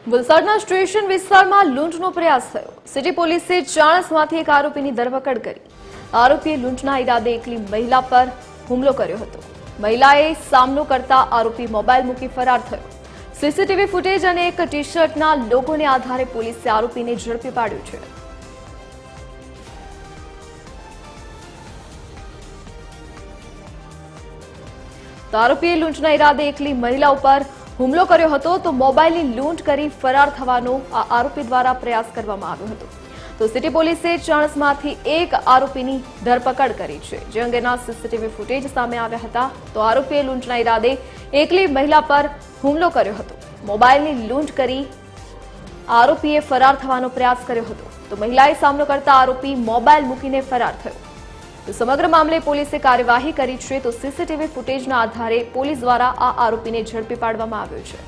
વલસાડના સ્ટેશન વિસ્તારમાં લૂંટનો પ્રયાસ થયો। સિટી પોલીસે ચાણસમાંથી એક આરોપીની ધરપકડ કરી। આરોપીએ લૂંટના ઈરાદે એકલી મહિલા પર હુમલો કર્યો હતો। મહિલાએ સામનો કરતા આરોપી મોબાઈલ મૂકી ફરાર થયો। સીસીટીવી ફૂટેજ અને એક ટી-શર્ટના લોગોને આધારે પોલીસે આરોપીને ઝડપી પાડ્યો છે। તો આરોપીએ લૂંટના ઈરાદે એકલી મહિલા ઉપર હુમલો કર્યો હતો તો મોબાઈલની લૂંટ કરી ફરાર થવાનો આ આરોપી દ્વારા પ્રયાસ કરવામાં આવ્યો હતો। તો સિટી પોલીસે ચાણસમાંથી એક આરોપીની ધરપકડ કરી છે, જે અંગેના સીસીટીવી ફૂટેજ સામે આવ્યા હતા। તો આરોપીએ લૂંટના ઈરાદે એકલી મહિલા પર હુમલો કર્યો હતો। મોબાઈલની લૂંટ કરી આરોપીએ ફરાર થવાનો પ્રયાસ કર્યો હતો। તો મહિલાએ સામનો કરતા આરોપી મોબાઈલ મૂકીને ફરાર થયો। તો સમગ્ર મામલે પોલીસે કાર્યવાહી કરી છે। તો સીસીટીવી ફૂટેજના આધારે પોલીસ દ્વારા આ આરોપીને ઝડપી પાડવામાં આવ્યો છે।